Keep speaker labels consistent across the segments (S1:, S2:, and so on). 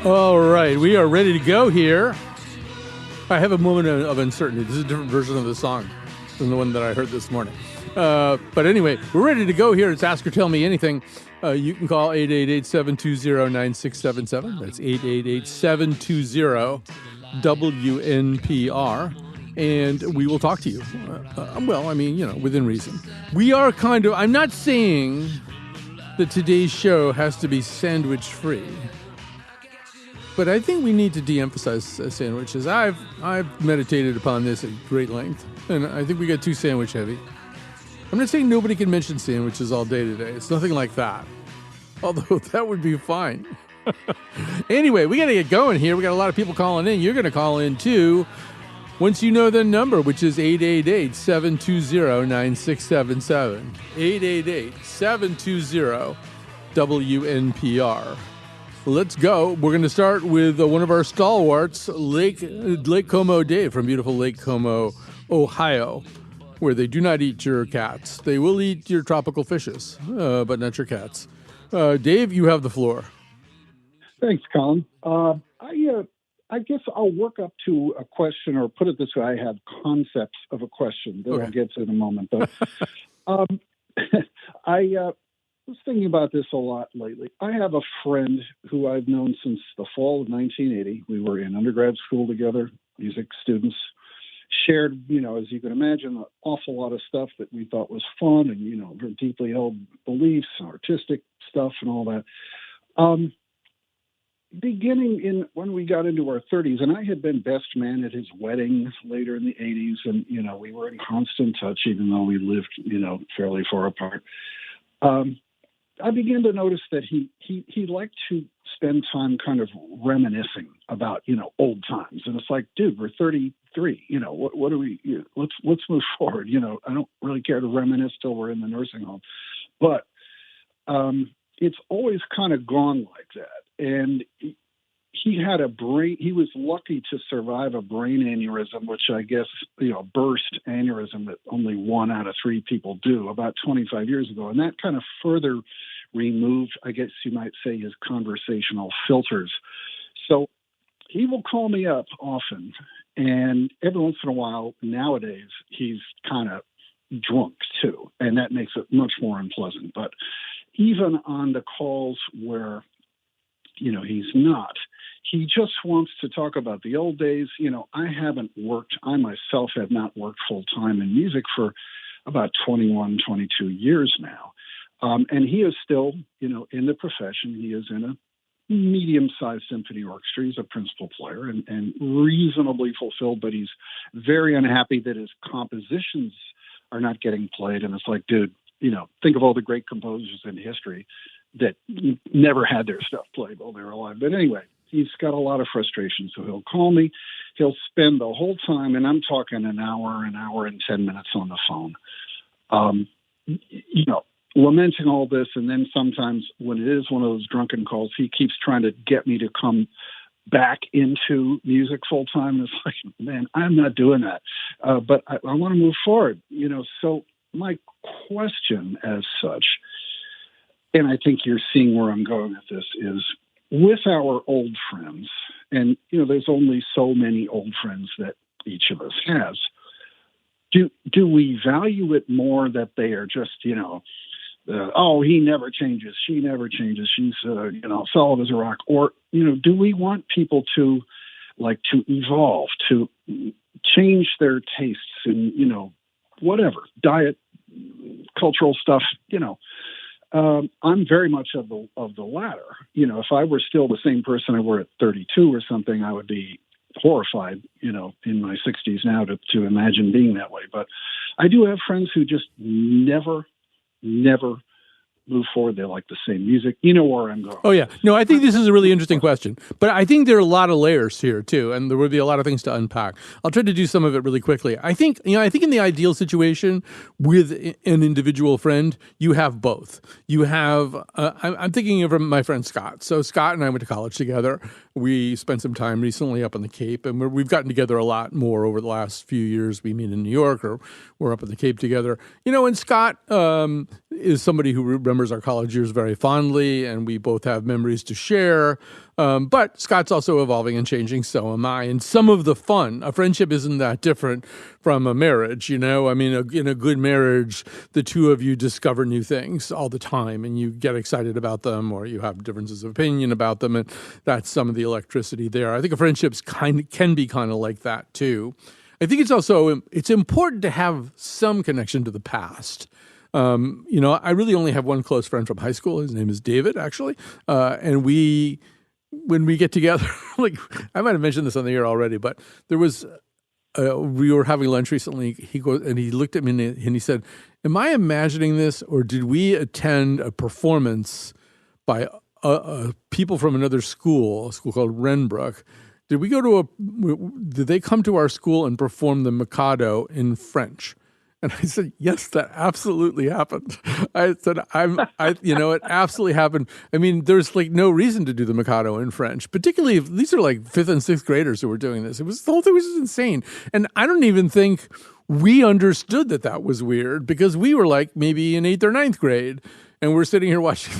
S1: All right, we are ready to go here. I have a moment of uncertainty. This is a different version of the song than the one that I heard this morning. But anyway, we're ready to go here. It's Ask or Tell Me Anything. You can call 888-720-9677. That's 888-720-WNPR. And we will talk to you. Within reason. We are I'm not saying that today's show has to be sandwich free. But I think we need to de-emphasize sandwiches. I've meditated upon this at great length, and I think we got too sandwich heavy. I'm not saying nobody can mention sandwiches all day today. It's nothing like that. Although that would be fine. Anyway, we got to get going here. We got a lot of people calling in. You're going to call in too. Once you know the number, which is 888-720-9677. 888-720-WNPR. Let's go. We're going to start with one of our stalwarts, Lake Como Dave from beautiful Lake Como, Ohio, where they do not eat your cats. They will eat your tropical fishes, but not your cats. Dave, you have the floor.
S2: Thanks, Colin. I guess I'll work up to a question, or put it this way, I have concepts of a question that I'll get to in a moment. But I was thinking about this a lot lately. I have a friend who I've known since the fall of 1980. We were in undergrad school together, music students, shared, as you can imagine, an awful lot of stuff that we thought was fun and, very deeply held beliefs, artistic stuff and all that. Beginning when we got into our 30s, and I had been best man at his wedding later in the 80s, and, we were in constant touch, even though we lived, fairly far apart. I began to notice that he liked to spend time kind of reminiscing about, old times. And it's like, dude, we're 33, what do we, let's move forward. I don't really care to reminisce till we're in the nursing home, but it's always kind of gone like that. And he was lucky to survive a brain aneurysm, which I guess, burst aneurysm that only 1 out of 3 people do about 25 years ago. And that kind of further removed, I guess you might say, his conversational filters. So he will call me up often. And every once in a while, nowadays, he's kind of drunk too. And that makes it much more unpleasant. But even on the calls where, he's not, he just wants to talk about the old days. I myself have not worked full time in music for about 21, 22 years now. And he is still, in the profession. He is in a medium-sized symphony orchestra. He's a principal player and reasonably fulfilled, but he's very unhappy that his compositions are not getting played. And it's like, dude, think of all the great composers in history that never had their stuff played while they were alive. But anyway, he's got a lot of frustration. So he'll call me. He'll spend the whole time, and I'm talking an hour and 10 minutes on the phone, lamenting all this. And then sometimes when it is one of those drunken calls, he keeps trying to get me to come back into music full time. And it's like, man, I'm not doing that. But I want to move forward, So my question as such, and I think you're seeing where I'm going with this, is with our old friends, and, there's only so many old friends that each of us has. Do we value it more that they are just, he never changes, she never changes, she's, solid as a rock? Or, do we want people to evolve, to change their tastes and, whatever, diet, cultural stuff, I'm very much of the latter. If I were still the same person I were at 32 or something, I would be horrified, in my 60s now to imagine being that way. But I do have friends who just never move forward. They like the same music. You know where I'm going.
S1: Oh, yeah. No, I think this is a really interesting question. But I think there are a lot of layers here, too, and there would be a lot of things to unpack. I'll try to do some of it really quickly. I think in the ideal situation with an individual friend, you have both. You have, I'm thinking of my friend Scott. So Scott and I went to college together. We spent some time recently up on the Cape, and we've gotten together a lot more over the last few years. We meet in New York, or we're up at the Cape together. And Scott is somebody who remembers our college years very fondly, and we both have memories to share. But Scott's also evolving and changing, so am I. And some of the fun, a friendship isn't that different from a marriage, you know? I mean, in a good marriage, the two of you discover new things all the time, and you get excited about them, or you have differences of opinion about them, and that's some of the electricity there. I think a friendship's can be kind of like that, too. I think it's important to have some connection to the past. You know, I really only have one close friend from high school. His name is David, actually. And when we get together, like I might have mentioned this on the air already, but there was, we were having lunch recently. He goes and he looked at me and he said, "Am I imagining this, or did we attend a performance by people from another school, a school called Renbrook? Did they come to our school and perform the Mikado in French?" And I said, "Yes, that absolutely happened." I said, it absolutely happened. I mean, there's like no reason to do the Mikado in French, particularly if these are like 5th and 6th graders who were doing this. The whole thing was just insane. And I don't even think we understood that was weird, because we were like maybe in 8th or 9th grade. And we're sitting here watching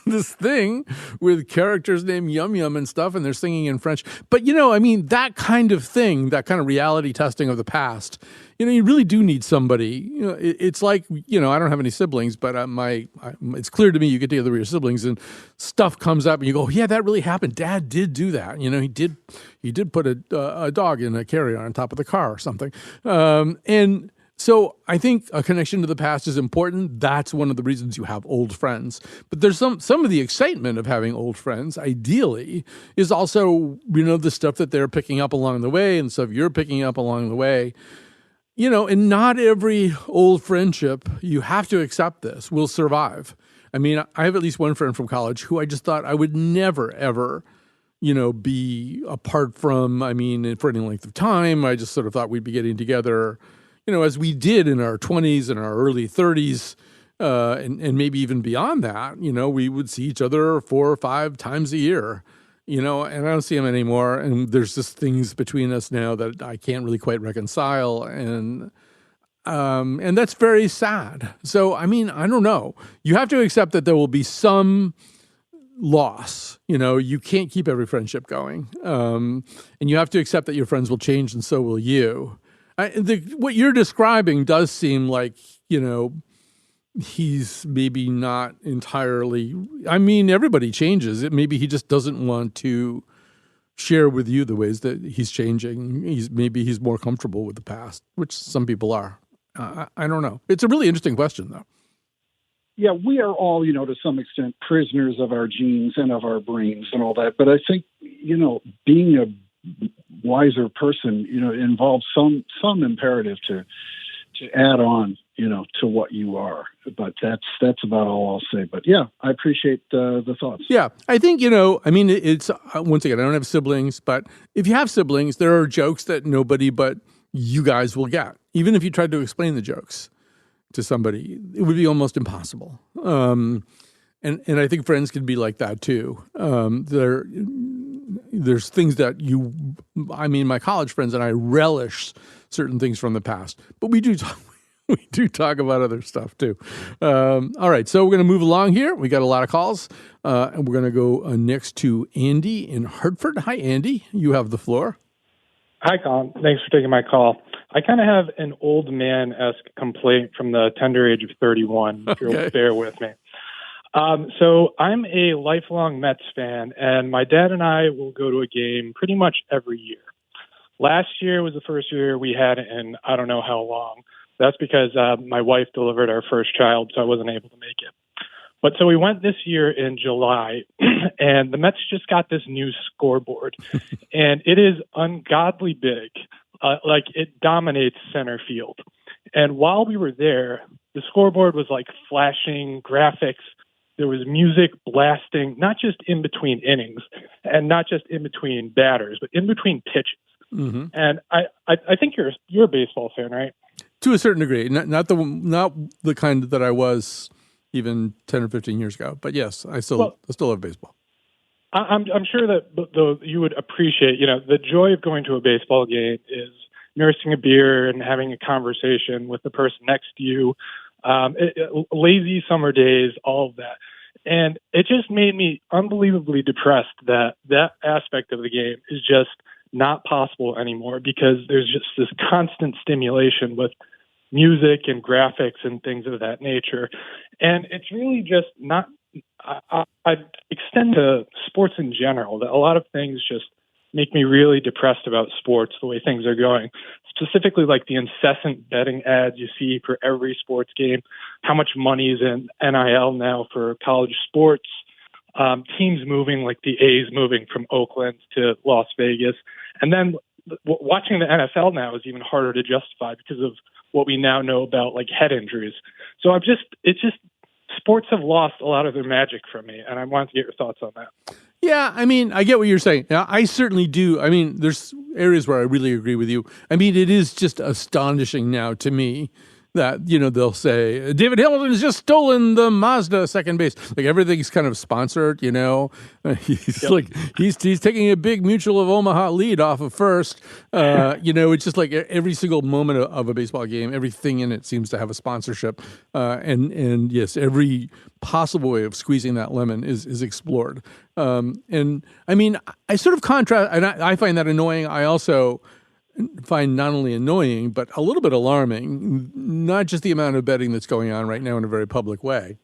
S1: this thing with characters named Yum Yum and stuff, and they're singing in French. But, you know, I mean, that kind of thing, that kind of reality testing of the past, you know, you really do need somebody. You know, it's like, you know, I don't have any siblings, but it's clear to me you get together with your siblings and stuff comes up and you go, "Yeah, that really happened. Dad did do that. You know, he did put a dog in a carrier on top of the car or something." And so I think a connection to the past is important. That's one of the reasons you have old friends. But there's some of the excitement of having old friends, ideally, is also, you know, the stuff that they're picking up along the way and stuff you're picking up along the way. You know, and not every old friendship, you have to accept this, will survive. I mean, I have at least one friend from college who I just thought I would never, ever, you know, be apart from, I mean, for any length of time. I just sort of thought we'd be getting together, you know, as we did in our 20s and our early 30s, and maybe even beyond that. You know, we would see each other 4 or 5 times a year, you know, and I don't see him anymore. And there's just things between us now that I can't really quite reconcile. And that's very sad. So, I mean, I don't know. You have to accept that there will be some loss. You know, you can't keep every friendship going. And you have to accept that your friends will change, and so will you. What you're describing does seem like, you know, he's maybe not entirely, I mean, everybody changes. Maybe he just doesn't want to share with you the ways that he's changing. Maybe he's more comfortable with the past, which some people are. I don't know. It's a really interesting question, though.
S2: Yeah, we are all, you know, to some extent prisoners of our genes and of our brains and all that. But I think, you know, being a wiser person, you know, involves some imperative to add on, you know, to what you are. But that's about all I'll say. But yeah, I appreciate the thoughts.
S1: Yeah, I think, you know, I mean, it's once again, I don't have siblings, but if you have siblings, there are jokes that nobody but you guys will get. Even if you tried to explain the jokes to somebody, it would be almost impossible. And I think friends can be like that too. There's things that my college friends and I relish certain things from the past, but we do talk about other stuff too. All right, so we're going to move along here. We got a lot of calls, and we're going to go next to Andy in Hartford. Hi, Andy. You have the floor.
S3: Hi, Colin. Thanks for taking my call. I kind of have an old man-esque complaint from the tender age of 31, if you'll bear with me. So I'm a lifelong Mets fan, and my dad and I will go to a game pretty much every year. Last year was the first year we had it in I don't know how long. That's because my wife delivered our first child, so I wasn't able to make it. But so we went this year in July, and the Mets just got this new scoreboard, and it is ungodly big. Like it dominates center field. And while we were there, the scoreboard was like flashing graphics. There was music blasting, not just in between innings and not just in between batters, but in between pitches. Mm-hmm. And I think you're a baseball fan, right?
S1: To a certain degree, not the kind that I was even 10 or 15 years ago. But yes, I still love baseball.
S3: I'm sure that you would appreciate, you know, the joy of going to a baseball game is nursing a beer and having a conversation with the person next to you. lazy summer days, all of that. And it just made me unbelievably depressed that that aspect of the game is just not possible anymore, because there's just this constant stimulation with music and graphics and things of that nature. And it's really just not, I extend to sports in general, that a lot of things just make me really depressed about sports, the way things are going. Specifically, like the incessant betting ads you see for every sports game, how much money is in NIL now for college sports, teams moving, like the A's moving from Oakland to Las Vegas. And then watching the NFL now is even harder to justify because of what we now know about like head injuries. So sports have lost a lot of their magic from me, and I wanted to get your thoughts on that.
S1: Yeah, I mean, I get what you're saying. I certainly do. I mean, there's areas where I really agree with you. I mean, it is just astonishing now to me that, they'll say, David Hamilton has just stolen the Mazda second base. Like, everything's kind of sponsored, He's like, he's taking a big Mutual of Omaha lead off of first. It's just like every single moment of a baseball game, everything in it seems to have a sponsorship. And yes, every possible way of squeezing that lemon is explored. And I mean, I sort of contrast, and I find that annoying. I also find not only annoying, but a little bit alarming, not just the amount of betting that's going on right now in a very public way.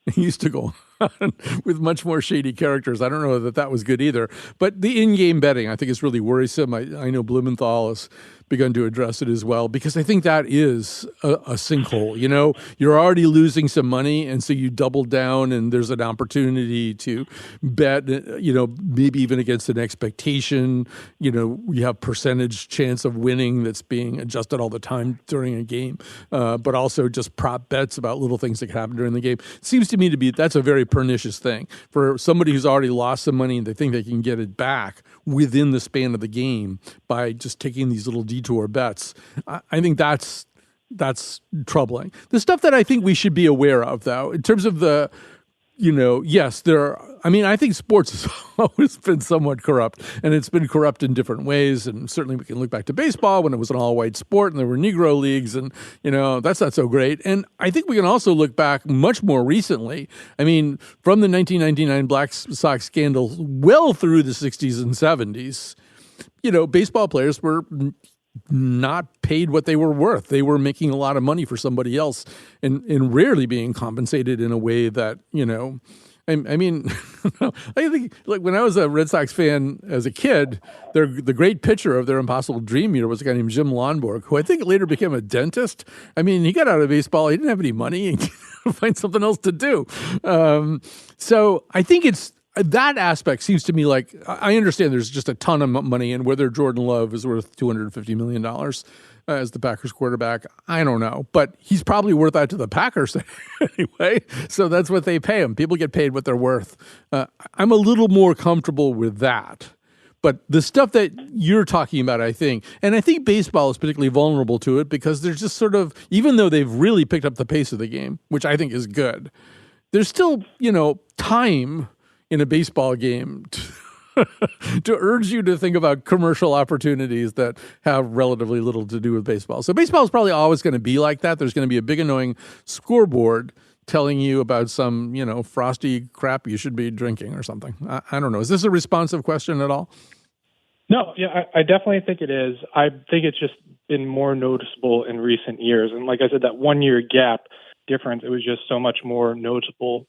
S1: It used to go on with much more shady characters. I don't know that was good either. But the in-game betting, I think, is really worrisome. I know Blumenthal has begun to address it as well, because I think that is a sinkhole. You're already losing some money, and so you double down, and there's an opportunity to bet, maybe even against an expectation. We have percentage chance of winning that's being adjusted all the time during a game, but also just prop bets about little things that can happen during the game. It seems to me that's a very pernicious thing for somebody who's already lost some money and they think they can get it back within the span of the game by just taking these little detour bets. I think that's troubling. The stuff that I think we should be aware of, though, in terms of the, yes, I think sports has always been somewhat corrupt, and it's been corrupt in different ways. And certainly we can look back to baseball when it was an all-white sport and there were Negro leagues, and, that's not so great. And I think we can also look back much more recently. I mean, from the 1999 Black Sox scandal well through the 60s and 70s, baseball players were not paid what they were worth. They were making a lot of money for somebody else and rarely being compensated in a way that, I mean, I think, like, when I was a Red Sox fan as a kid, the great pitcher of their impossible dream year was a guy named Jim Lonborg, who I think later became a dentist. I mean, he got out of baseball. He didn't have any money and find something else to do. So I think that aspect seems to me like, I understand there's just a ton of money, and whether Jordan Love is worth $250 million as the Packers quarterback, I don't know. But he's probably worth that to the Packers anyway. So that's what they pay him. People get paid what they're worth. I'm a little more comfortable with that. But the stuff that you're talking about, I think baseball is particularly vulnerable to it, because there's just sort of, even though they've really picked up the pace of the game, which I think is good, there's still, time in a baseball game to urge you to think about commercial opportunities that have relatively little to do with baseball. So baseball is probably always going to be like that. There's going to be a big annoying scoreboard telling you about some, frosty crap you should be drinking or something. I don't know. Is this a responsive question at all?
S3: No, yeah, I definitely think it is. I think it's just been more noticeable in recent years. And like I said, that 1 year gap difference, it was just so much more noticeable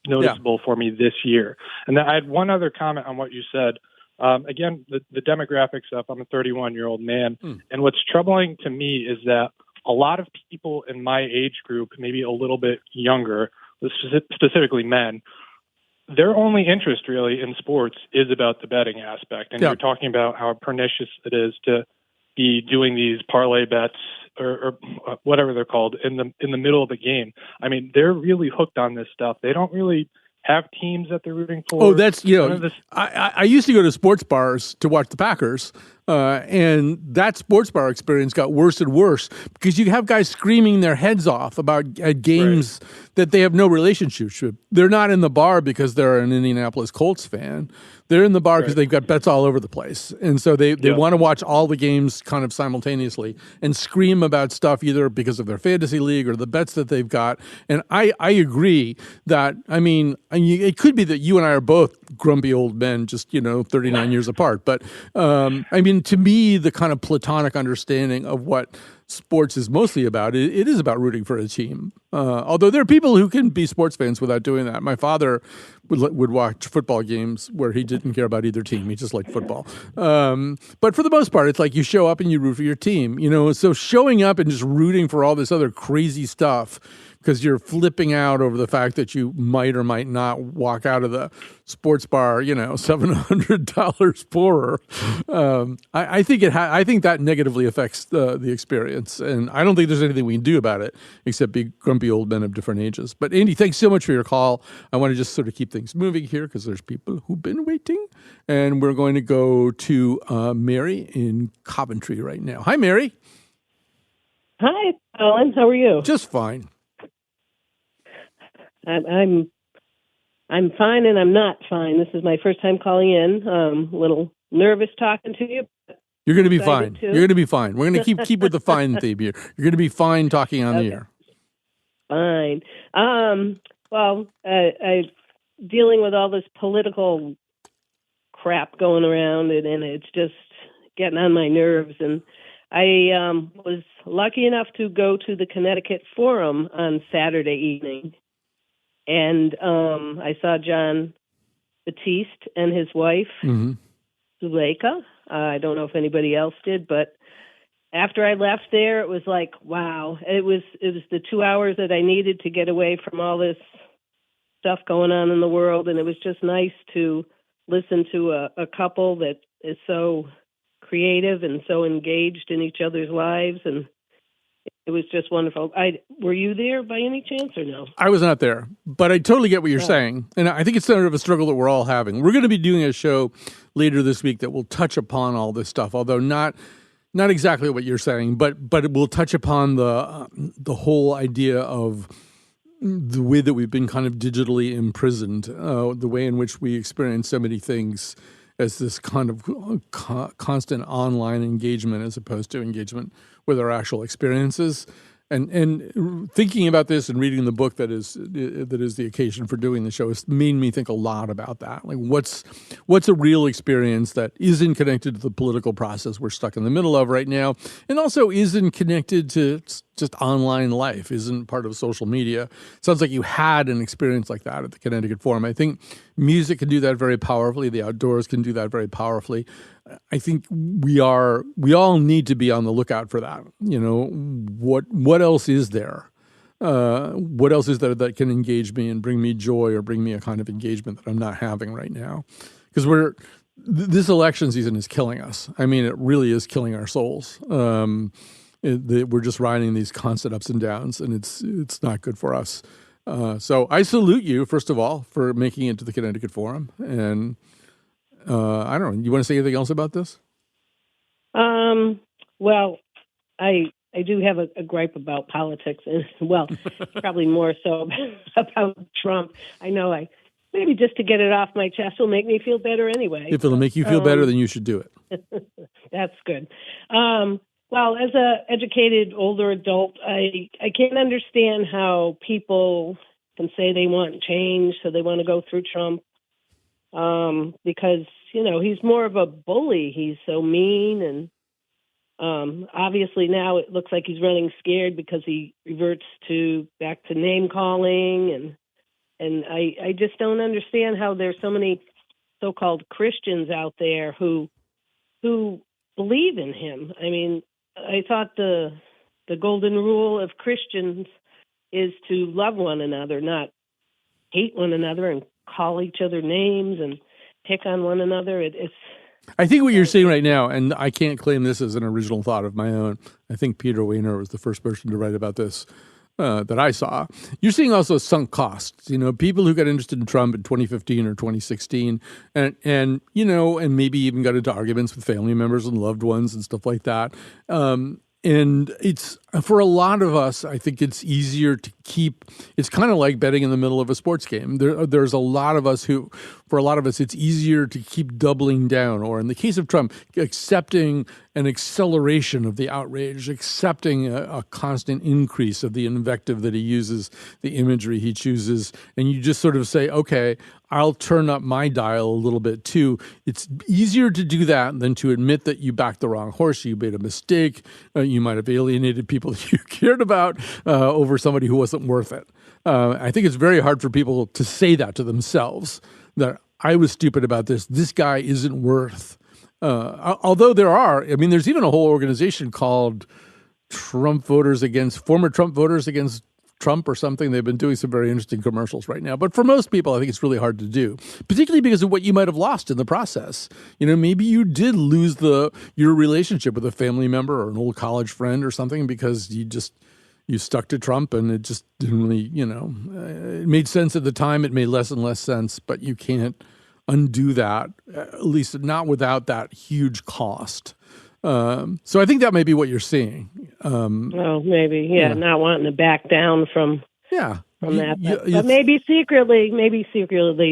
S3: for me this year. And then I had one other comment on what you said. Again, the demographic stuff, I'm a 31-year-old man. And what's troubling to me is that a lot of people in my age group, maybe a little bit younger, specifically men, their only interest really in sports is about the betting aspect. And you're talking about how pernicious it is to be doing these parlay bets or whatever they're called in the middle of the game. I mean, they're really hooked on this stuff. They don't really have teams that they're rooting for.
S1: Oh, that's, I used to go to sports bars to watch the Packers, and that sports bar experience got worse and worse because you have guys screaming their heads off about games that they have no relationship with. They're not in the bar because they're an Indianapolis Colts fan. They're in the bar because they've got bets all over the place. And so they want to watch all the games kind of simultaneously and scream about stuff either because of their fantasy league or the bets that they've got. And I agree that, I mean, it could be that you and I are both grumpy old men, just, 39 years apart. But I mean, to me, the kind of platonic understanding of what sports is mostly about, it is about rooting for a team. Although there are people who can be sports fans without doing that. My father would watch football games where he didn't care about either team. He just liked football. But for the most part, it's like you show up and you root for your team. So showing up and just rooting for all this other crazy stuff because you're flipping out over the fact that you might or might not walk out of the sports bar, $700 poorer. I think I think that negatively affects the experience, and I don't think there's anything we can do about it except be grumpy old men of different ages. But Andy, thanks so much for your call. I want to just sort of keep things moving here because there's people who've been waiting, and we're going to go to Mary in Coventry right now. Hi, Mary.
S4: Hi, Alan. How are you?
S1: Just fine.
S4: I'm fine, and I'm not fine. This is my first time calling in. A little nervous talking to you.
S1: You're going to be fine. You're going to be fine. We're going to keep with the fine theme here. You're going to be fine talking on the air.
S4: Fine. Well, I dealing with all this political crap going around, and it's just getting on my nerves. And I was lucky enough to go to the Connecticut Forum on Saturday evening. And I saw John Batiste and his wife, Zuleika. I don't know if anybody else did, but after I left there, it was like, wow. It was the 2 hours that I needed to get away from all this stuff going on in the world, and it was just nice to listen to a couple that is so creative and so engaged in each other's lives, and it was just wonderful. Were you there by any chance or no?
S1: I was not there, but I totally get what you're saying. And I think it's sort of a struggle that we're all having. We're going to be doing a show later this week that will touch upon all this stuff, although not exactly what you're saying, but it will touch upon the whole idea of the way that we've been kind of digitally imprisoned, the way in which we experience so many things as this kind of constant online engagement as opposed to engagement with our actual experiences. And thinking about this and reading the book that is the occasion for doing the show has made me think a lot about that. Like, what's a real experience that isn't connected to the political process we're stuck in the middle of right now, and also isn't connected to just online life, isn't part of social media. Sounds like you had an experience like that at the Connecticut Forum. I think music can do that very powerfully. The outdoors can do that very powerfully. I think we all need to be on the lookout for that. What else is there? What else is there that can engage me and bring me joy or bring me a kind of engagement that I'm not having right now? Because this election season is killing us. I mean, it really is killing our souls. We're just riding these constant ups and downs, and it's not good for us. So I salute you, first of all, for making it to the Connecticut Forum. And I don't know. You want to say anything else about this?
S4: Well, I do have a gripe about politics, and probably more so about Trump. I know maybe just to get it off my chest will make me feel better anyway.
S1: If it'll make you feel better, then you should do it.
S4: That's good. Well, as a educated older adult, I can't understand how people can say they want change, so they want to go through Trump. Because, he's more of a bully. He's so mean. And obviously now it looks like he's running scared because he reverts back to name calling. And I just don't understand how there's so many so-called Christians out there who believe in him. I mean, I thought the golden rule of Christians is to love one another, not hate one another and call each other names and pick on one another.
S1: I think what you're saying right now, and I can't claim this as an original thought of my own. I think Peter Wehner was the first person to write about this that I saw. You're seeing also sunk costs. People who got interested in Trump in 2015 or 2016, and maybe even got into arguments with family members and loved ones and stuff like that. And for a lot of us, I think it's easier to keep. It's kind of like betting in the middle of a sports game. There's a lot of us who, for a lot of us, it's easier to keep doubling down, or in the case of Trump, accepting an acceleration of the outrage, accepting a constant increase of the invective that he uses, the imagery he chooses, and you just sort of say, okay, I'll turn up my dial a little bit too. It's easier to do that than to admit that you backed the wrong horse, you made a mistake, you might have alienated people that you cared about over somebody who wasn't worth it. I think it's very hard for people to say that to themselves, that I was stupid about this. This guy isn't worth. Although there's even a whole organization called former Trump voters against Trump or something. They've been doing some very interesting commercials right now. But for most people, I think it's really hard to do, particularly because of what you might have lost in the process. Maybe you did lose your relationship with a family member or an old college friend or something because you stuck to Trump and it just didn't really, it made sense at the time. It made less and less sense, but you can't undo that, at least not without that huge cost. So I think that may be what you're seeing.
S4: Well, maybe, not wanting to back down from that. But maybe secretly,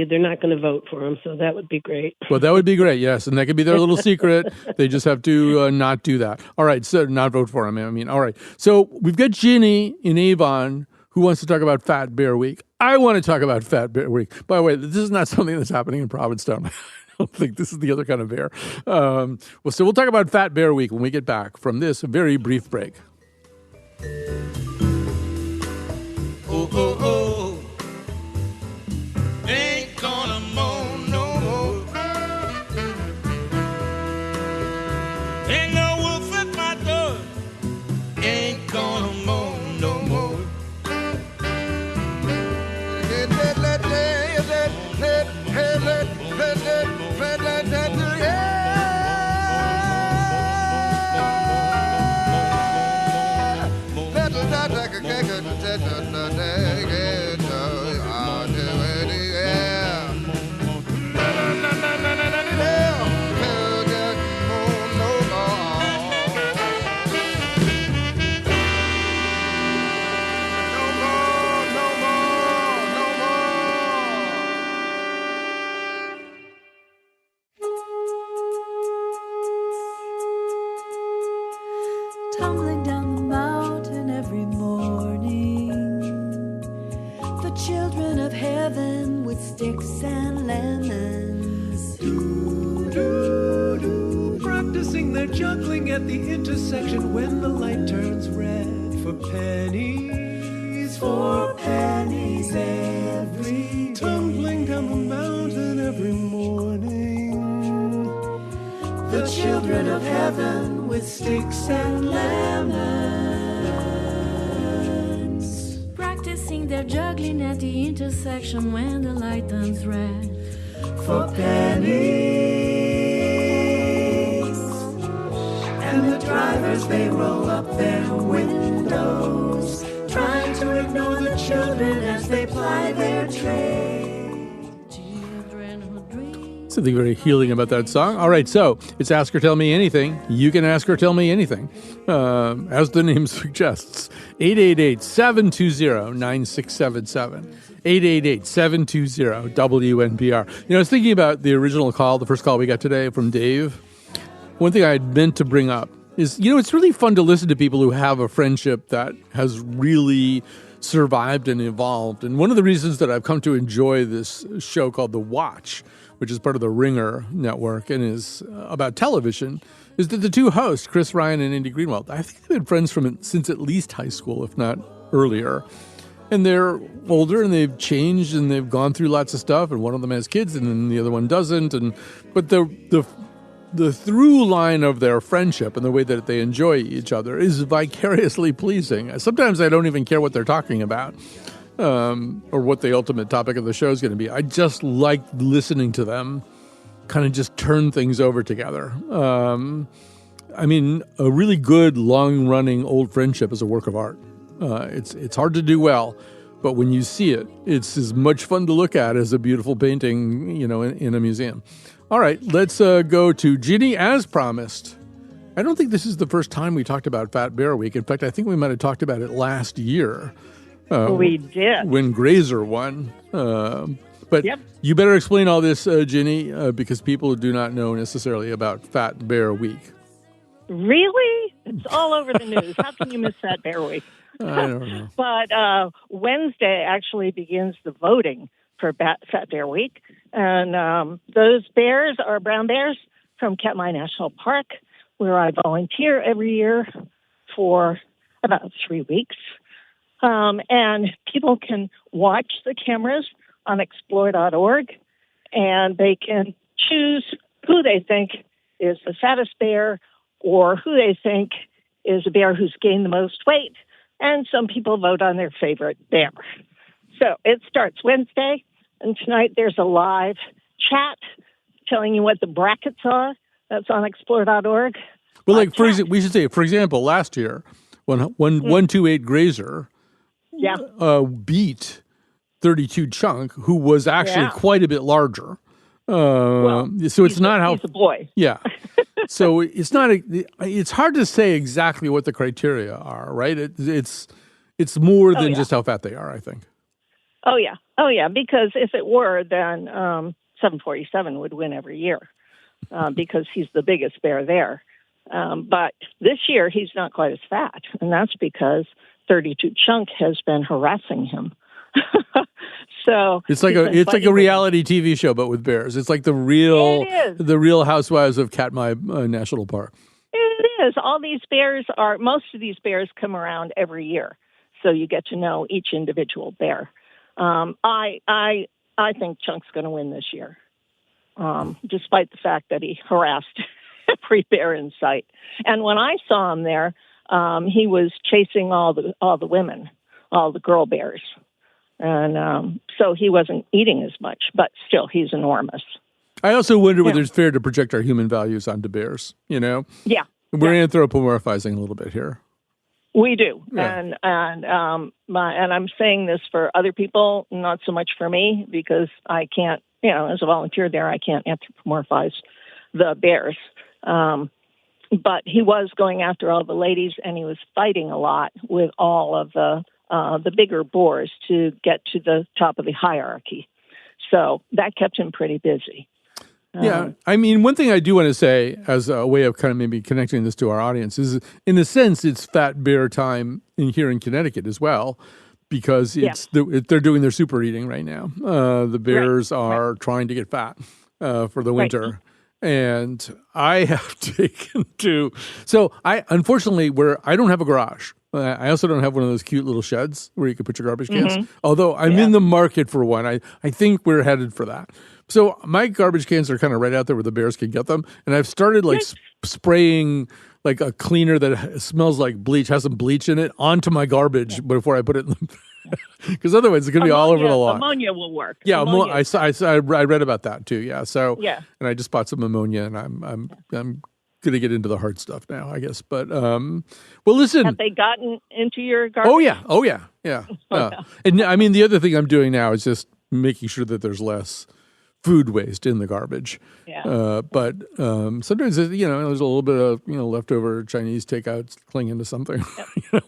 S4: they're not going to vote for him. So that would be great.
S1: Well, that would be great, yes. And that could be their little secret. They just have to not do that. All right, so not vote for him. All right. So we've got Ginny in Avon who wants to talk about Fat Bear Week. I want to talk about Fat Bear Week. By the way, this is not something that's happening in Provincetown. I don't think this is the other kind of bear. So we'll talk about Fat Bear Week when we get back from this very brief break.
S5: Oh, oh, oh. Ain't gonna moan no more. Ain't no wolf at my door. Ain't gonna moan no more.
S6: Tumbling down the mountain every morning, the children of heaven with sticks and lemons,
S7: practicing their juggling at the intersection when the light turns red. For pennies every day. Tumbling down the mountain every morning, the children of heaven with sticks and lemons,
S6: practicing their juggling at the intersection when the light turns red.
S7: For pennies, and the drivers, they roll up their windows, trying to ignore the children as they ply their trade.
S1: Something very healing about that song. All right, so it's Ask Her Tell Me Anything. You can ask her, tell me anything. As the name suggests, 888-720-9677. 888-720-WNPR. I was thinking about the original call, the first call we got today from Dave. One thing I had meant to bring up is, it's really fun to listen to people who have a friendship that has really survived and evolved. And one of the reasons that I've come to enjoy this show called The Watch, which is part of the Ringer network and is about television, is that the two hosts, Chris Ryan and Andy Greenwald, I think they've been friends since at least high school, if not earlier. And they're older and they've changed and they've gone through lots of stuff, and one of them has kids and then the other one doesn't. But the through line of their friendship and the way that they enjoy each other is vicariously pleasing. Sometimes I don't even care what they're talking about. Or what the ultimate topic of the show is going to be. I just like listening to them kind of just turn things over together. A really good, long-running old friendship is a work of art. It's hard to do well, but when you see it, it's as much fun to look at as a beautiful painting, in a museum. All right, let's go to Ginny as promised. I don't think this is the first time we talked about Fat Bear Week. In fact, I think we might have talked about it last year.
S8: We did.
S1: When Grazer won. But
S8: Yep.
S1: You better explain all this, Ginny, because people do not know necessarily about Fat Bear Week.
S8: Really? It's all over the news. How can you miss Fat Bear Week?
S1: I don't know.
S8: But Wednesday actually begins the voting for Fat Bear Week. And those bears are brown bears from Katmai National Park, where I volunteer every year for about 3 weeks. And people can watch the cameras on explore.org, and they can choose who they think is the fattest bear or who they think is a bear who's gained the most weight. And some people vote on their favorite bear. So it starts Wednesday, and tonight there's a live chat telling you what the brackets are. That's on explore.org.
S1: Well, like, we should say, for example, last year, when 128 Grazer beat 32 Chunk, who was actually quite a bit larger. So it's not how
S8: he's a boy.
S1: Yeah. So it's not. It's hard to say exactly what the criteria are, right? It's more than just how fat they are, I think.
S8: Oh yeah. Because if it were, then 747 would win every year because he's the biggest bear there. But this year he's not quite as fat, and that's because 32 Chunk has been harassing him. So
S1: it's like a reality TV show, but with bears. It's like the real Housewives of Katmai National Park.
S8: It is. Most of these bears come around every year, so you get to know each individual bear. I think Chunk's going to win this year, despite the fact that he harassed every bear in sight. And when I saw him there, he was chasing all the women, all the girl bears. And so he wasn't eating as much, but still, he's enormous.
S1: I also wonder whether it's fair to project our human values onto bears, you know?
S8: Yeah.
S1: We're anthropomorphizing a little bit here.
S8: We do.
S1: Yeah.
S8: And I'm saying this for other people, not so much for me, because I can't, as a volunteer there, I can't anthropomorphize the bears. But he was going after all the ladies, and he was fighting a lot with all of the bigger boars to get to the top of the hierarchy. So that kept him pretty busy.
S1: Yeah. I mean, one thing I do want to say as a way of kind of maybe connecting this to our audience is, in a sense, it's Fat Bear time here in Connecticut as well, because they're doing their super eating right now. The bears are trying to get fat for the winter.
S8: Right.
S1: And I have taken to, so unfortunately, I don't have a garage. I also don't have one of those cute little sheds where you can put your garbage cans. Mm-hmm. Although I'm in the market for one. I think we're headed for that. So my garbage cans are kind of right out there where the bears can get them. And I've started spraying like a cleaner that smells like bleach, has some bleach in it, onto my garbage before I put it in the because otherwise it's going to be all over the lawn.
S8: Ammonia will work.
S1: Yeah, I read about that too. Yeah, so and I just bought some ammonia, and I'm going to get into the hard stuff now, I guess. But well, listen,
S8: have they gotten into your garbage?
S1: Oh yeah. And I mean, the other thing I'm doing now is just making sure that there's less food waste in the garbage. Yeah. But sometimes, there's a little bit of, leftover Chinese takeouts clinging to something,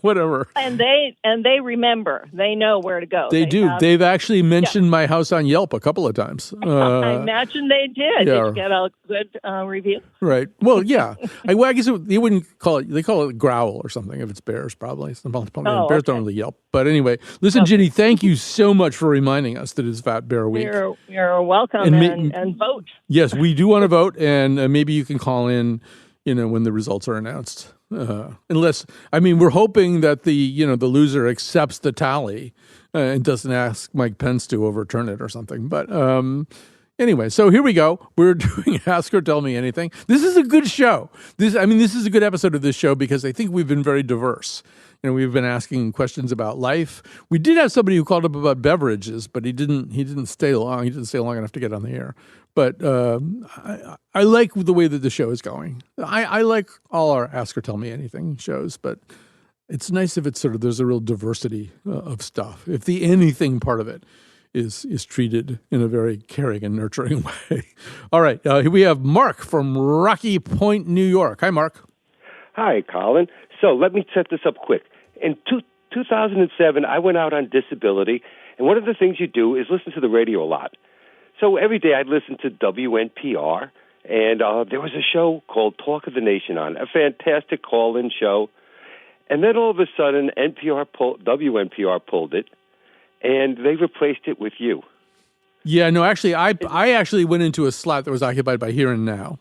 S1: whatever.
S8: And they remember. They know where to go.
S1: They do. They've actually mentioned my house on Yelp a couple of times.
S8: I imagine they did. Yeah. Did you get a good review?
S1: Right. Well, yeah. I guess they wouldn't call it, they call it growl or something if it's bears, probably. Bears don't really Yelp. But anyway, listen, Ginny, thank you so much for reminding us that it's Fat Bear Week.
S8: You're welcome. And vote.
S1: Yes, we do want to vote, and maybe you can call in, when the results are announced. Unless, we're hoping that the loser accepts the tally and doesn't ask Mike Pence to overturn it or something. But anyway, so here we go. We're doing Ask or Tell Me Anything. This is a good show. This is a good episode of this show because I think we've been very diverse. We've been asking questions about life. We did have somebody who called up about beverages, but he didn't stay long. He didn't stay long enough to get on the air. But I like the way that the show is going. I like all our Ask or Tell Me Anything shows, but it's nice if it's there's a real diversity of stuff. If the anything part of it is treated in a very caring and nurturing way. All right, here we have Mark from Rocky Point, New York. Hi, Mark.
S9: Hi, Colin. So let me set this up quick. In 2007, I went out on disability, and one of the things you do is listen to the radio a lot. So every day I'd listen to WNPR, and there was a show called Talk of the Nation on, a fantastic call-in show. And then all of a sudden, WNPR pulled it, and they replaced it with you.
S1: Yeah, no, actually, I actually went into a slot that was occupied by Here and Now.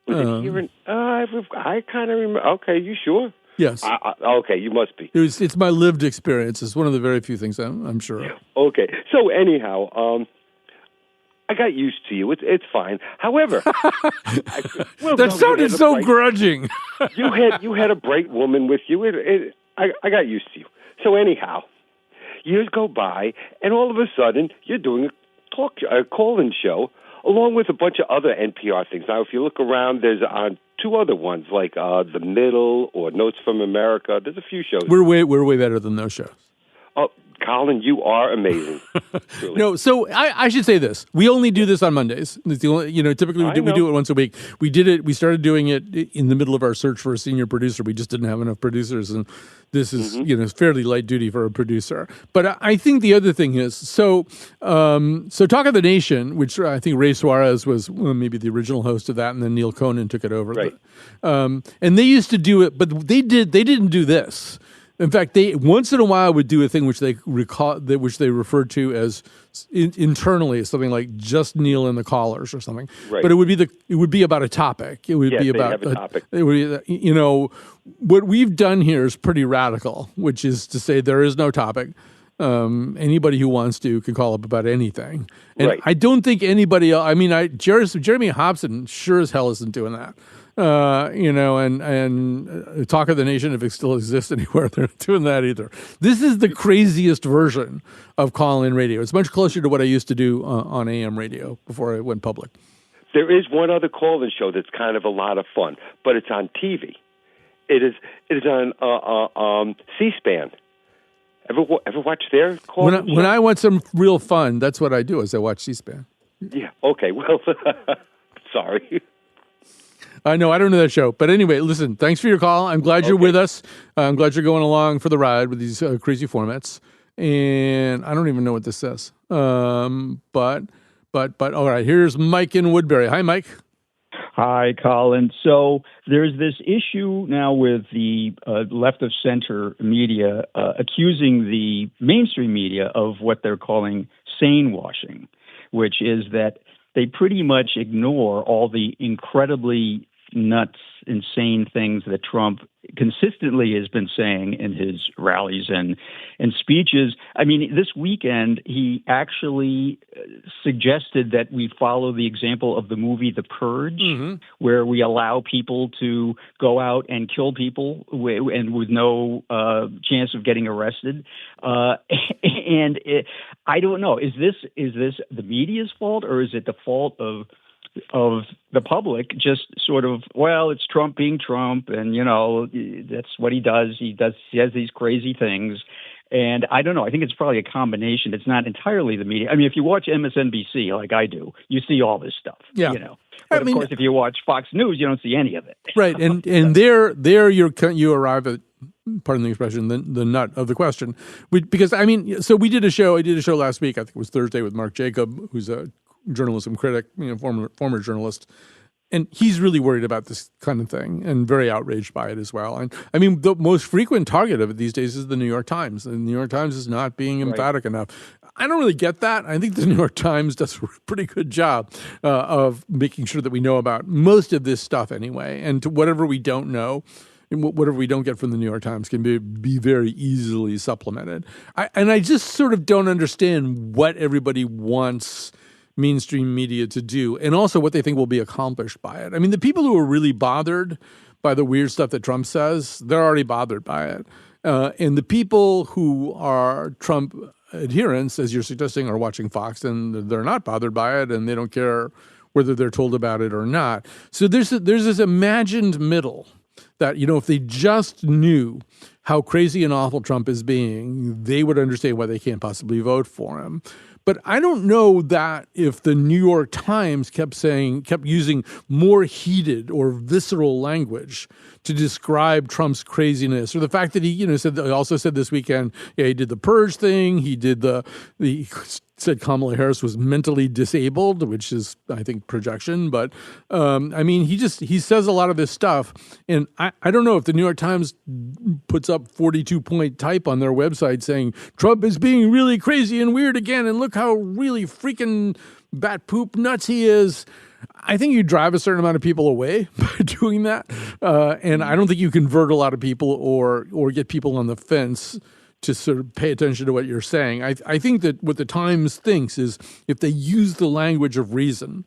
S9: Was it Here and... I kind of remember. Okay, you sure?
S1: Yes.
S9: Okay, you must be.
S1: It's my lived experience. It's one of the very few things I'm sure of.
S9: Okay, so anyhow, I got used to you. It's fine. However,
S1: that sounded so grudging.
S9: you had a bright woman with you. I got used to you. So anyhow, years go by, and all of a sudden, you're doing a call-in show along with a bunch of other NPR things. Now, if you look around, there's two other ones like The Middle or Notes from America. There's a few shows.
S1: We're way better than those shows.
S9: Oh, Colin, you are amazing.
S1: No, so I should say this. We only do this on Mondays. It's the only, typically we do it once a week. We did it. We started doing it in the middle of our search for a senior producer. We just didn't have enough producers, and this is fairly light duty for a producer. But I think the other thing is so Talk of the Nation, which I think Ray Suarez was maybe the original host of that, and then Neil Conan took it over.
S9: Right.
S1: And they used to do it, but they didn't do this. In fact, they once in a while would do a thing which they referred to as internally as something like Just Neil and the Callers or something. Right. But it would be about a topic. It would be about a topic. It would, what we've done here is pretty radical, which is to say there is no topic. Anybody who wants to can call up about anything. And I don't think anybody else. I mean, Jeremy Hobson sure as hell isn't doing that. And Talk of the Nation, if it still exists anywhere, they're not doing that either. This is the craziest version of call-in radio. It's much closer to what I used to do on AM radio before I went public.
S9: There is one other call-in show that's kind of a lot of fun, but it's on TV. It is on C-SPAN. Ever watch their call-in show?
S1: When I want some real fun, that's what I do, is I watch C-SPAN.
S9: Yeah, okay, well, sorry.
S1: I know, I don't know that show. But anyway, listen, thanks for your call. I'm glad you're with us. I'm glad you're going along for the ride with these crazy formats. And I don't even know what this says. But all right, here's Mike in Woodbury. Hi, Mike.
S10: Hi, Colin. So there's this issue now with the left of center media accusing the mainstream media of what they're calling sane washing, which is that they pretty much ignore all the incredibly nuts, insane things that Trump consistently has been saying in his rallies and speeches. I mean, this weekend, he actually suggested that we follow the example of the movie The Purge, where we allow people to go out and kill people and with no chance of getting arrested. I don't know. Is this the media's fault, or is it the fault of the public just sort of, well, it's Trump being Trump, and that's what he does. He has these crazy things, and I don't know. I think it's probably a combination. It's not entirely the media. I mean, if you watch MSNBC like I do, you see all this stuff. Yeah. But of course, if you watch Fox News, you don't see any of it.
S1: Right, and there you arrive at, pardon the expression, the nut of the question, because I mean, so we did a show. I did a show last week. I think it was Thursday with Mark Jacob, who's a journalism critic, former journalist, and he's really worried about this kind of thing and very outraged by it as well. And I mean, the most frequent target of it these days is the New York Times. The New York Times is not being emphatic enough. I don't really get that. I think the New York Times does a pretty good job of making sure that we know about most of this stuff anyway, and to whatever we don't know, whatever we don't get from the New York Times can be very easily supplemented. I just sort of don't understand what everybody wants mainstream media to do, and also what they think will be accomplished by it. I mean, the people who are really bothered by the weird stuff that Trump says, they're already bothered by it. And the people who are Trump adherents, as you're suggesting, are watching Fox, and they're not bothered by it, and they don't care whether they're told about it or not. So there's this imagined middle that, if they just knew how crazy and awful Trump is being, they would understand why they can't possibly vote for him. But I don't know that if the New York Times kept using more heated or visceral language to describe Trump's craziness, or the fact that he also said this weekend, he did the purge thing, he said Kamala Harris was mentally disabled, which is, I think, projection. But he says a lot of this stuff. And I don't know if the New York Times puts up 42-point type on their website saying Trump is being really crazy and weird again. And look how really freaking bat poop nuts he is. I think you drive a certain amount of people away by doing that. And I don't think you convert a lot of people or get people on the fence to sort of pay attention to what you're saying. I think that what the Times thinks is if they use the language of reason,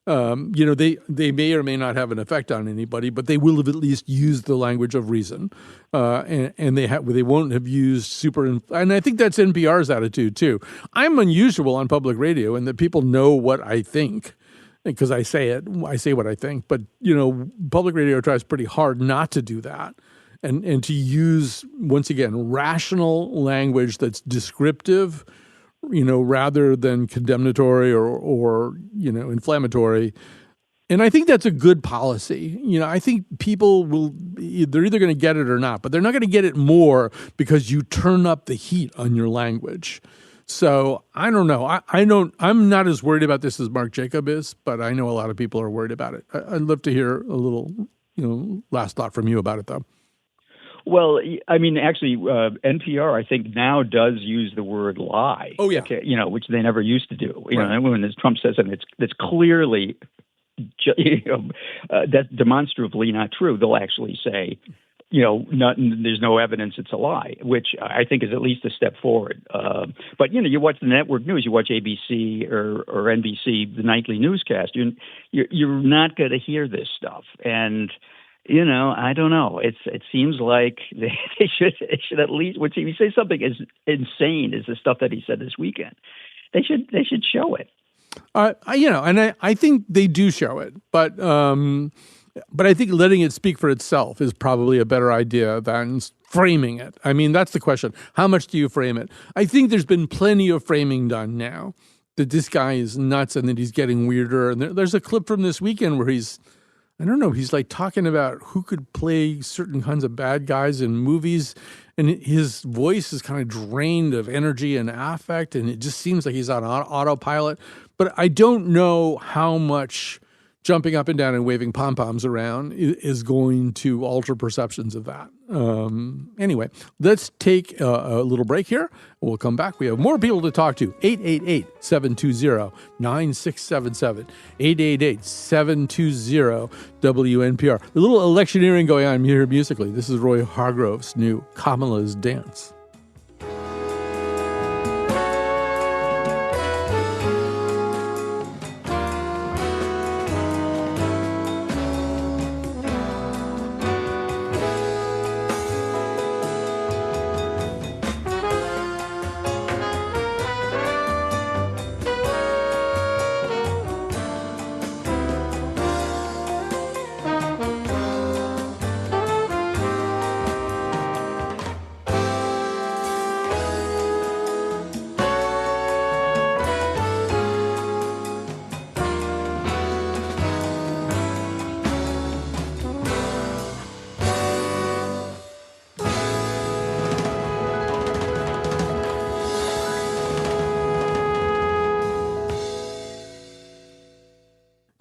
S1: they may or may not have an effect on anybody, but they will have at least used the language of reason, and they won't have used and I think that's NPR's attitude too. I'm unusual on public radio in that people know what I think, because I say what I think, but public radio tries pretty hard not to do that. And to use, once again, rational language that's descriptive, rather than condemnatory or inflammatory. And I think that's a good policy. I think people they're either going to get it or not, but they're not going to get it more because you turn up the heat on your language. So I don't know. I'm not as worried about this as Mark Jacob is, but I know a lot of people are worried about it. I'd love to hear a little, last thought from you about it, though.
S10: Well, actually, NPR, I think, now does use the word lie.
S1: Oh, yeah.
S10: Okay, which they never used to do. When Trump says something that's clearly, that's demonstrably not true, they'll actually say, there's no evidence it's a lie, which I think is at least a step forward. But, you watch the network news, you watch ABC or NBC, the nightly newscast, you're not going to hear this stuff. And I don't know. It seems like they should at least, when he says something as insane as the stuff that he said this weekend, they should show it.
S1: And I think they do show it, but I think letting it speak for itself is probably a better idea than framing it. That's the question. How much do you frame it? I think there's been plenty of framing done now that this guy is nuts and that he's getting weirder. And there's a clip from this weekend where he's like talking about who could play certain kinds of bad guys in movies, and his voice is kind of drained of energy and affect, and it just seems like he's on autopilot. But I don't know how much jumping up and down and waving pom-poms around is going to alter perceptions of that. Anyway, let's take a little break here. We'll come back. We have more people to talk to. 888-720-9677. 888-720-WNPR. A little electioneering going on here musically. This is Roy Hargrove's new Kamala's Dance.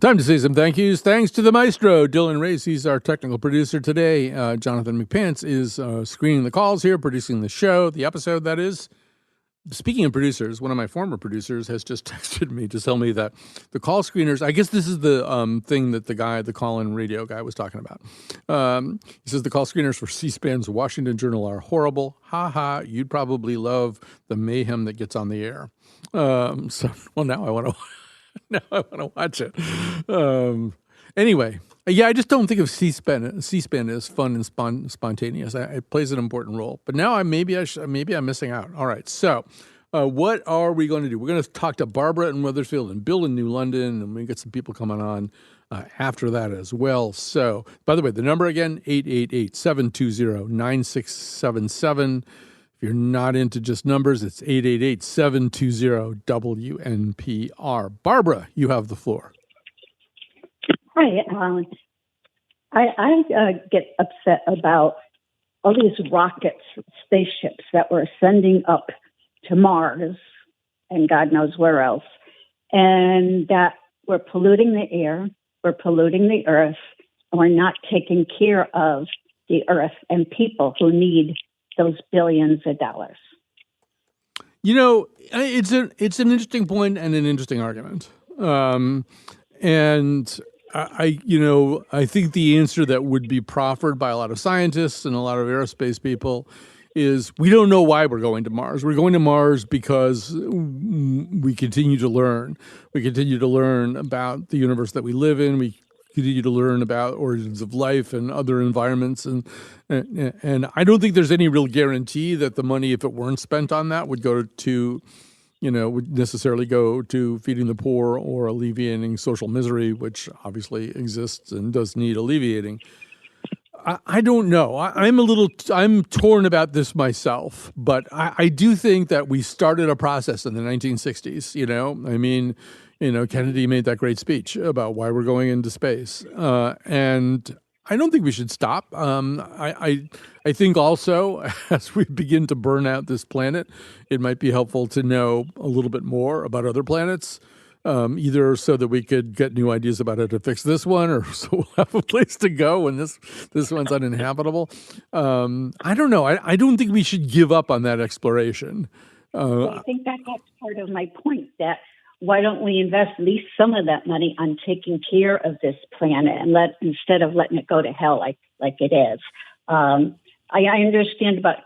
S1: Time to say some thank yous. Thanks to the maestro, Dylan Race. He's our technical producer today. Jonathan McPants is screening the calls here, producing the show, the episode, that is. Speaking of producers, one of my former producers has just texted me to tell me that the call screeners, I guess this is the thing that the call-in radio guy was talking about. He says the call screeners for C-SPAN's Washington Journal are horrible. Ha ha, you'd probably love the mayhem that gets on the air. Now I want to... Now I want to watch it. Anyway, I just don't think of C-SPAN as fun and spontaneous. It plays an important role. But now maybe I'm missing out. All right, so what are we going to do? We're going to talk to Barbara in Wethersfield and Bill in New London, and we get some people coming on after that as well. So, by the way, the number again, 888-720-9677. If you're not into just numbers, it's 888-720-WNPR. Barbara, you have the floor.
S11: Hi, Alan. I get upset about all these rockets, spaceships that we're sending up to Mars and God knows where else, and that we're polluting the air, we're polluting the earth, and we're not taking care of the earth and people who need those billions of dollars.
S1: You know, it's an interesting point and an interesting argument. And I think the answer that would be proffered by a lot of scientists and a lot of aerospace people is we don't know why we're going to Mars. We're going to Mars because we continue to learn. We continue to learn about the universe that we live in. We continue to learn about origins of life and other environments. And I don't think there's any real guarantee that the money, if it weren't spent on that, would go to, would necessarily go to feeding the poor or alleviating social misery, which obviously exists and does need alleviating. I don't know. I'm torn about this myself, but I do think that we started a process in the 1960s, Kennedy made that great speech about why we're going into space. And I don't think we should stop. I think also, as we begin to burn out this planet, it might be helpful to know a little bit more about other planets, either so that we could get new ideas about how to fix this one, or so we'll have a place to go when this one's uninhabitable. I don't know. I don't think we should give up on that exploration.
S11: I think that's part of my point, that why don't we invest at least some of that money on taking care of this planet and instead of letting it go to hell like it is. I understand about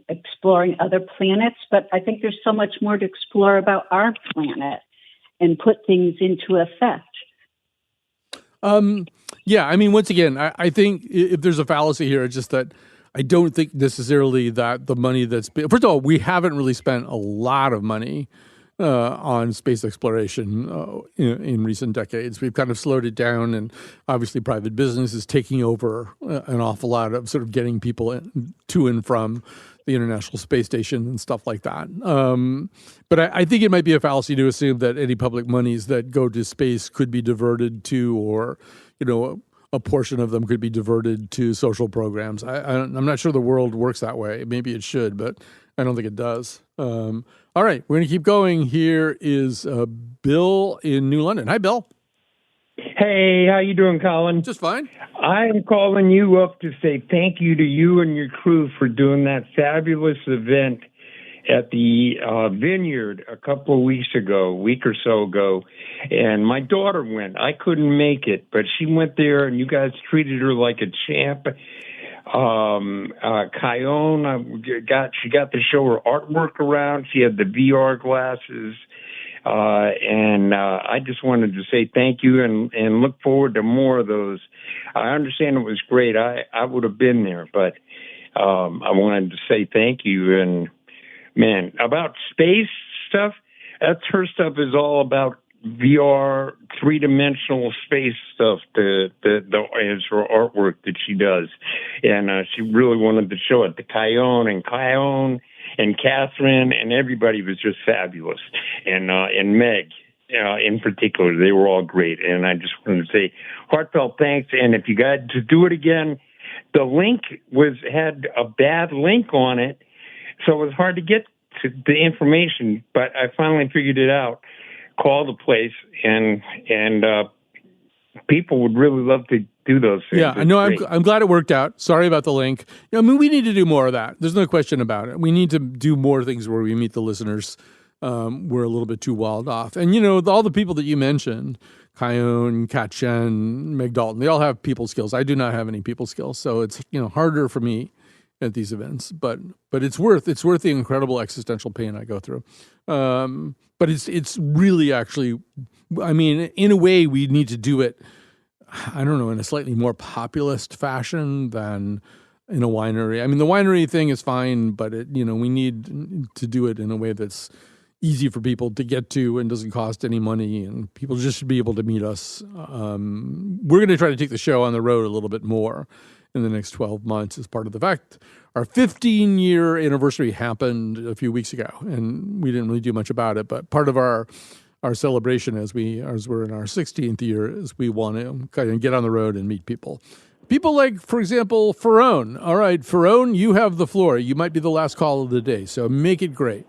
S11: exploring other planets, but I think there's so much more to explore about our planet and put things into effect.
S1: Once again, I think if there's a fallacy here, it's just that I don't think necessarily that the money first of all, we haven't really spent a lot of money on space exploration in recent decades. We've kind of slowed it down, and obviously private business is taking over an awful lot of sort of getting people to and from the International Space Station and stuff like that. But I think it might be a fallacy to assume that any public monies that go to space could be diverted to, or, a portion of them could be diverted to social programs. I'm not sure the world works that way. Maybe it should, but I don't think it does. All right, we're going to keep going. Here is Bill in New London. Hi, Bill.
S12: Hey, how you doing, Colin?
S1: Just fine.
S12: I'm calling you up to say thank you to you and your crew for doing that fabulous event at the Vineyard a week or so ago. And my daughter went. I couldn't make it, but she went there, and you guys treated her like a champ. Kyone, she got to show her artwork around. She had the VR glasses. And I just wanted to say thank you and look forward to more of those. I understand it was great. I would have been there, but I wanted to say thank you. And man, about space stuff, her stuff is all about VR, three-dimensional space stuff. Is her artwork that she does, and she really wanted to show it. The Kyone and Catherine and everybody was just fabulous, and Meg in particular, they were all great. And I just wanted to say heartfelt thanks. And if you got to do it again, the link had a bad link on it, so it was hard to get to the information. But I finally figured it out. Call the place, and people would really love to do those things.
S1: Yeah, I know. I'm glad it worked out. Sorry about the link. We need to do more of that. There's no question about it. We need to do more things where we meet the listeners. We're a little bit too walled off. And, all the people that you mentioned, Kyone, Kat Chen, Meg Dalton, they all have people skills. I do not have any people skills. So it's, harder for me at these events, but it's worth the incredible existential pain I go through. But it's really actually, in a way, we need to do it, I don't know, in a slightly more populist fashion than in a winery. The winery thing is fine, but we need to do it in a way that's easy for people to get to and doesn't cost any money, and people just should be able to meet us. We're going to try to take the show on the road a little bit more. in the next 12 months as part of the fact. Our 15-year anniversary happened a few weeks ago, and we didn't really do much about it. But part of our celebration as we're in our 16th year is we want to kind of get on the road and meet people. People like, for example, Ferone. All right, Ferone, you have the floor. You might be the last call of the day, so make it great.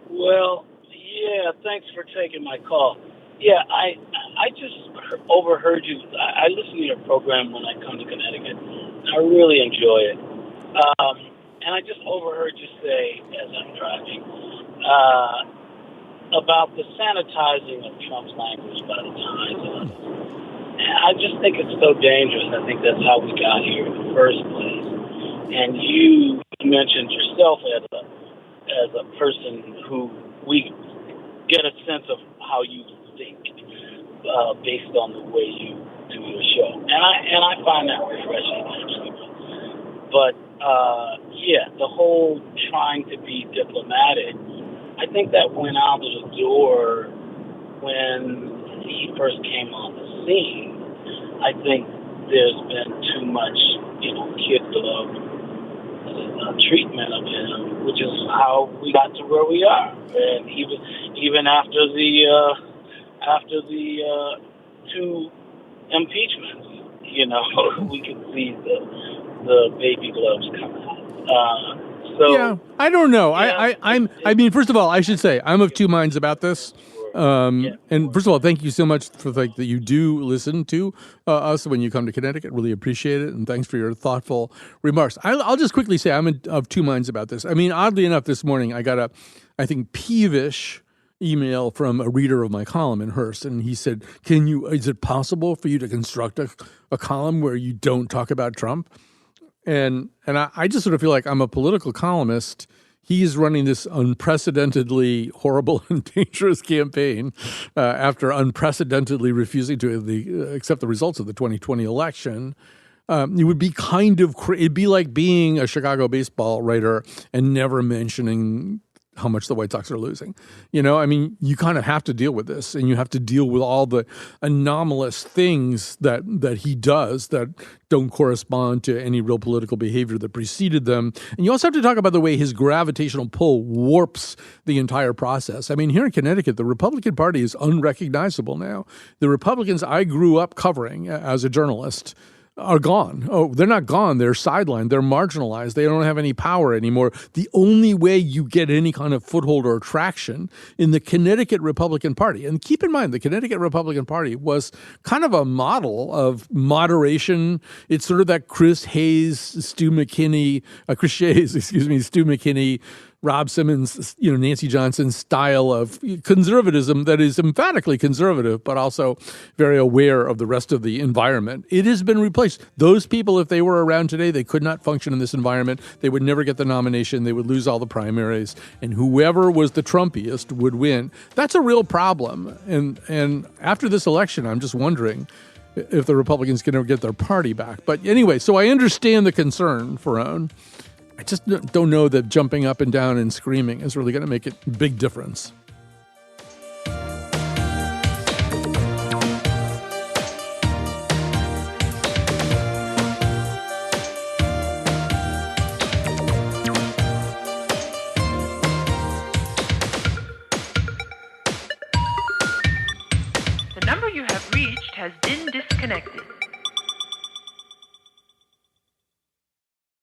S13: Well, yeah, thanks for taking my call. Yeah, I just overheard you. I listen to your program when I come to Connecticut. I really enjoy it. And I just overheard you say, as I'm driving, about the sanitizing of Trump's language by the Times and others. And I just think it's so dangerous. I think that's how we got here in the first place. And you mentioned yourself as a person who we get a sense of how you think based on the way you do your show. And I find that refreshing, actually. But, yeah, the whole trying to be diplomatic, I think that went out of the door when he first came on the scene. I think there's been too much, kid glove treatment of him, which is how we got to where we are. And even after the two impeachments, we could see the baby gloves come out.
S1: Yeah, I don't know. Yeah. I mean, first of all, I should say I'm of two minds about this. And first of all, thank you so much for that you do listen to us when you come to Connecticut. Really appreciate it, and thanks for your thoughtful remarks. I'll just quickly say I'm of two minds about this. I mean, oddly enough, this morning I got I think, peevish email from a reader of my column in Hearst, and he said, is it possible for you to construct a column where you don't talk about Trump? And I just sort of feel like I'm a political columnist. He's running this unprecedentedly horrible and dangerous campaign after unprecedentedly refusing to accept the results of the 2020 election. It would be it'd be like being a Chicago baseball writer and never mentioning how much the White Sox are losing. I mean, you kind of have to deal with this, and you have to deal with all the anomalous things that he does that don't correspond to any real political behavior that preceded them. And you also have to talk about the way his gravitational pull warps the entire process. I mean, here in Connecticut, the Republican Party is unrecognizable now. The Republicans I grew up covering as a journalist are gone. Oh, they're not gone. They're sidelined. They're marginalized. They don't have any power anymore. The only way you get any kind of foothold or traction in the Connecticut Republican Party, and keep in mind, the Connecticut Republican Party was kind of a model of moderation. It's sort of that Chris Shays, Stu McKinney, Rob Simmons, Nancy Johnson style of conservatism that is emphatically conservative, but also very aware of the rest of the environment. It has been replaced. Those people, if they were around today, they could not function in this environment. They would never get the nomination. They would lose all the primaries, and whoever was the Trumpiest would win. That's a real problem. And after this election, I'm just wondering if the Republicans can ever get their party back. But anyway, so I understand the concern, Ferone. I just don't know that jumping up and down and screaming is really going to make a big difference.
S14: The number you have reached has been disconnected.